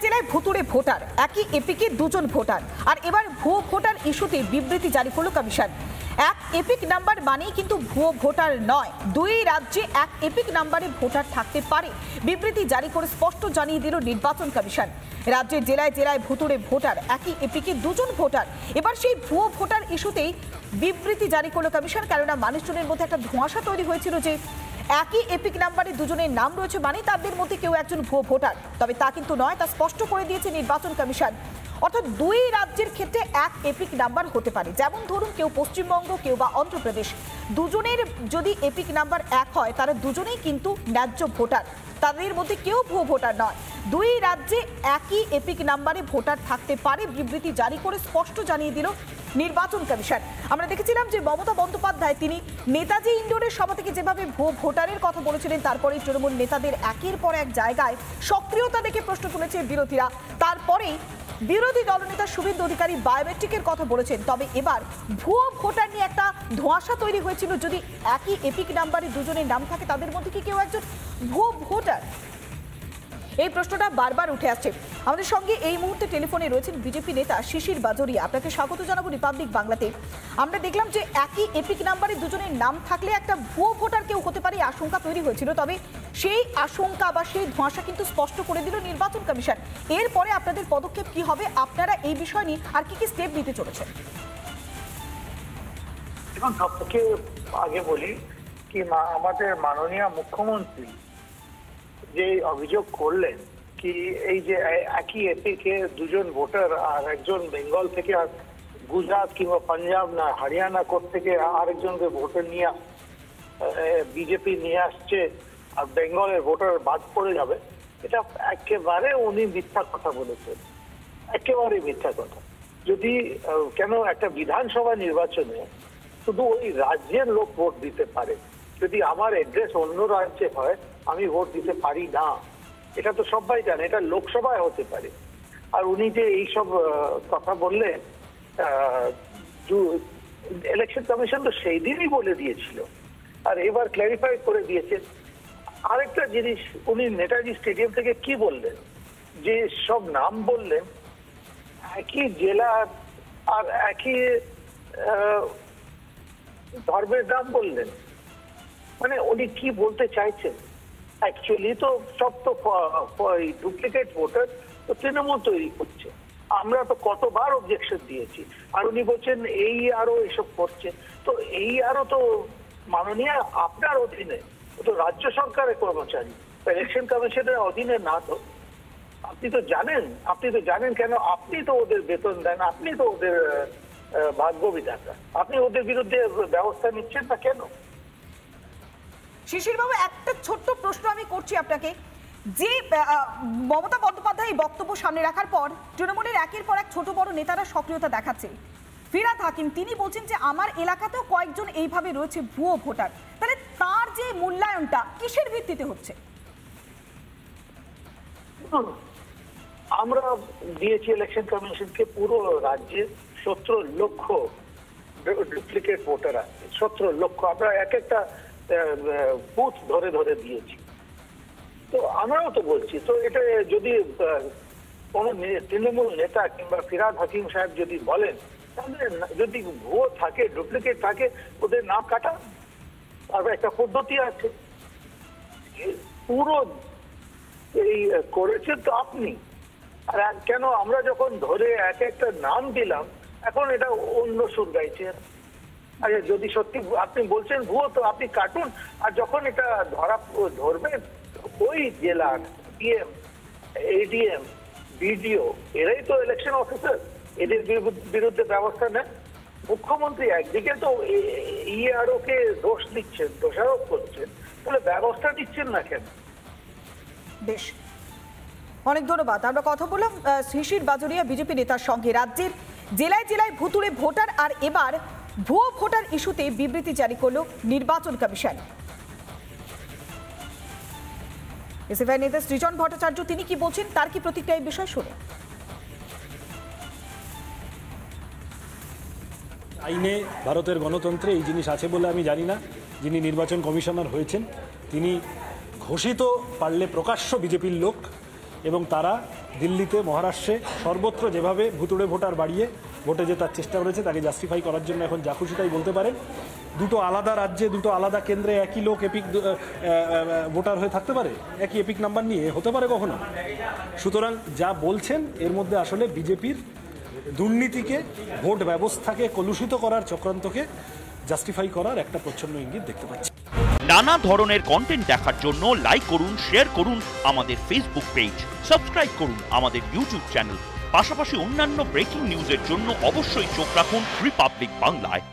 জেলায় ভুতুড়ে ভোটার, একই এপিকে দুজন ভোটার। আর এবার ভুয়ো ভোটার ইস্যুতে বিবৃতি জারি করল কমিশন। এক এপিক নাম্বার মানেই কিন্তু ভুয়ো ভোটার নয়, দুই রাজ্যে এক এপিক নাম্বারে ভোটার থাকতে পারে। বিবৃতি জারি করে স্পষ্ট জানিয়ে দিল নির্বাচন কমিশন। রাজ্যের জেলায় জেলায় ভুতুড়ে ভোটার, একই এপিকে দুজন ভোটার। এবার সেই ভুয়ো ভোটার ইস্যুতেই বিবৃতি জারি করল কমিশন। কেননা মানুষজনের মধ্যে একটা ধোঁয়াশা তৈরি হয়েছিল যে একই এপিক নাম্বারে দুজনের নাম রয়েছে মানে তাদের মধ্যে কেউ একজন ভুয়ো ভোটার। তবে তা কিন্তু নয়, তা স্পষ্ট করে দিয়েছে নির্বাচন কমিশন। অর্থাৎ দুই রাজ্যের ক্ষেত্রে এক এপিক নাম্বার হতে পারে। যেমন ধরুন কেউ পশ্চিমবঙ্গ, কেউ বা অন্ধ্রপ্রদেশ, দুজনের যদি এপিক নাম্বার এক হয় তারা দুজনেই কিন্তু ন্যায্য ভোটার, তাদের মধ্যে কেউ ভুয়ো ভোটার নয়। দুই রাজ্যে একই এপিক নাম্বারে ভোটার থাকতে পারে, বিবৃতি জারি করে স্পষ্ট জানিয়ে দিল নির্বাচন কমিশন। আমরা দেখেছিলাম যে মমতা বন্দ্যোপাধ্যায় তিনি নেতাজি ইন্ডোরের সভা থেকে যেভাবে ভুয়ো ভোটারের কথা বলেছিলেন, তারপরে তৃণমূল নেতাদের একের পর এক জায়গায় সক্রিয়তা দেখে প্রশ্ন তুলেছে বিরোধীরা। তারপরেই বিরোধী দলনেতা শুভেন্দু অধিকারী বায়োমেট্রিকের কথা বলেছেন। তবে এবার ভুয়ো ভোটার নিয়ে একটা ধোঁয়াশা তৈরি হয়েছিল, যদি একই এপিক নাম্বারে দুজনের নাম থাকে তাদের মধ্যে কি কেউ একজন ভুয়ো ভোটার, এই প্রশ্নটা বারবার উঠে আসছে। আমাদের সঙ্গে এই মুহূর্তে টেলিফোনে রয়েছেন বিজেপি নেতা শিশির বাজোরিয়া। আপনাকে স্বাগত জানাবো রিপাবলিক বাংলাতে। আমরা দেখলাম যে একই এপিক নাম্বারে দুজনের নাম থাকলে একটা ভুয়ো ভোটার কেউ হতে পারে, আশঙ্কা তৈরি হয়েছিল। তবে সেই আশঙ্কা বা সেই ধোঁয়াশা কিন্তু স্পষ্ট করে দিল নির্বাচন কমিশন। এরপরে আপনাদের পদক্ষেপ কি হবে, আপনারা এই বিষয় নিয়ে আর কি কি স্টেপ নিতে চলেছেন? এখন সবথেকে আগে বলি কি, আমাদের মাননীয় মুখ্যমন্ত্রী যে অভিযোগ করলেন কি এই যে একই এপিকে দুজন ভোটার আর একজন বেঙ্গল থেকে আর গুজরাট কিংবা পাঞ্জাব না হরিয়ানা কোর্ট থেকে আরেকজনকে ভোটার নিয়ে বিজেপি নিয়ে আসছে আর বেঙ্গলের ভোটার বাদ পড়ে যাবে, এটা একেবারে উনি মিথ্যা কথা বলেছেন, একেবারে মিথ্যা কথা। যদি কেন একটা বিধানসভা নির্বাচনে শুধু ওই রাজ্যের লোক ভোট দিতে পারে, যদি আমার অ্যাড্রেস অন্য রাজ্যে হয় আমি ভোট দিতে পারি না, এটা তো সবাই জানে, এটা লোকসভায় হতে পারে। আর উনি যে এইসব কথা বললেন, ইলেকশন কমিশন তো সেই দিনই বলে দিয়েছিল আর এবার ক্ল্যারিফাই করে দিয়েছেন। আরেকটা জিনিস, উনি নেতাজি স্টেডিয়াম থেকে কি বললেন, যে সব নাম বললেন একই জেলা আর একই ধর্মের নাম বললেন, মানে উনি কি বলতে চাইছেন? অ্যাকচুয়ালি তো সব তো ডুপ্লিকেট ভোটার তো তৃণমূল তৈরি করছে। আমরা তো কতবার অবজেকশন দিয়েছি, আর উনি বলছেন এই আরো এসব করছে। তো এই আরো তো মাননীয় আপনার অধীনে, তো রাজ্য সরকারের কর্মচারী, ইলেকশন কমিশনের অধীনে না। তো আপনি তো জানেন কেন, আপনি তো ওদের বেতন দেন, আপনি তো ওদের ভাগ্য বিধাতা, আপনি ওদের বিরুদ্ধে ব্যবস্থা নিচ্ছেন না কেন? শিশিরবাবু, একটা ছোট্ট প্রশ্ন আমি করছি আপনাকে, যে মমতা বন্দ্যোপাধ্যায় এই বক্তব্য সামনে রাখার পর তৃণমূলের একের পর এক ছোট বড় নেতারা সক্রিয়তা দেখাচ্ছে। ফিরহাদ হাকিম তিনি বলছেন যে আমার এলাকাতেও কয়েকজন এইভাবে রয়েছে ভুয়ো ভোটার। তাহলে তার যে মূল্যায়নটা কিসের ভিত্তিতে হচ্ছে? আমরা দিয়েছি ইলেকশন কমিশনকে পুরো রাজ্যে 17 লক্ষ ডুপ্লিকেট ভোটার আছে, 17 লক্ষ। আমরা এক একটা বুথ ধরে ধরে দিয়েছি। তো আমরাও তো বলছি, তো এটা যদি কোন তৃণমূল নেতা কিংবা ফিরহাদ হাকিম সাহেব যদি বলেন, তাহলে যদি ভুয়ো থাকে, ডুপ্লিকেট থাকে, ওদের নাম কাটা। তারপর একটা পদ্ধতি আছে, পুরো এই করেছেন তো আপনি। আর কেন আমরা যখন ধরে এক একটা নাম দিলাম, এখন এটা অন্য সুর গাইছে। আরে যদি সত্যি আপনি বলছেন ভুয়ো, তো আপনি কাটুন। আর যখন এটা ধরবেন, ওই জেলার ডিএম, এডিএম, বিডিও এরাই তো ইলেকশন অফিসার, এদের বিরুদ্ধে ব্যবস্থা নেন। মুখ্যমন্ত্রী একদিকে তো ইআরও কে দোষ দিচ্ছেন, দোষারোপ করছেন, তাহলে ব্যবস্থা দিচ্ছেন না কেন? বেশ, অনেক ধন্যবাদ। আমরা কথা বললাম শিশির বাজোরিয়া বিজেপি নেতার সঙ্গে। রাজ্যের জেলায় জেলায় ভুতুড়ে ভোটার আর এবার ভুয়ো ভোটার ইস্যুতে বিবৃতি জারি করল নির্বাচন কমিশন। এসএফআই নেতা সৃজন ভট্টাচার্য তিনি কি বলছেন, তার কি প্রতিক্রিয়া, এই বিষয় শুনে। আইনে, ভারতের গণতন্ত্রে এই জিনিস আছে বলে আমি জানি না। যিনি নির্বাচন কমিশনার হয়েছেন তিনি ঘোষিত পারলে প্রকাশ্য বিজেপির লোক, এবং তারা দিল্লিতে, মহারাষ্ট্রে, সর্বত্র যেভাবে ভুতুড়ে ভোটার বাড়িয়ে ভোটে জেতার চেষ্টা করেছে, তাকে জাস্টিফাই করার জন্য এখন যা খুশি তাই বলতে পারেন। দুটো আলাদা রাজ্যে, দুটো আলাদা কেন্দ্রে একই লোক এপিক ভোটার হয়ে থাকতে পারে, একই এপিক নাম্বার নিয়ে হতে পারে কখনো? সুতরাং যা বলছেন এর মধ্যে আসলে বিজেপির দুর্নীতিকে, ভোট ব্যবস্থাকে কলুষিত করার চক্রান্তকে জাস্টিফাই করার একটা প্রচ্ছন্ন ইঙ্গিত দেখতে পাচ্ছি। নানা ধরনের কন্টেন্ট দেখার জন্য লাইক করুন, শেয়ার করুন আমাদের ফেসবুক পেজ, সাবস্ক্রাইব করুন আমাদের ইউটিউব চ্যানেল। পাশাপাশি অন্যান্য ব্রেকিং নিউজের জন্য অবশ্যই চোখ রাখুন রিপাবলিক বাংলায়।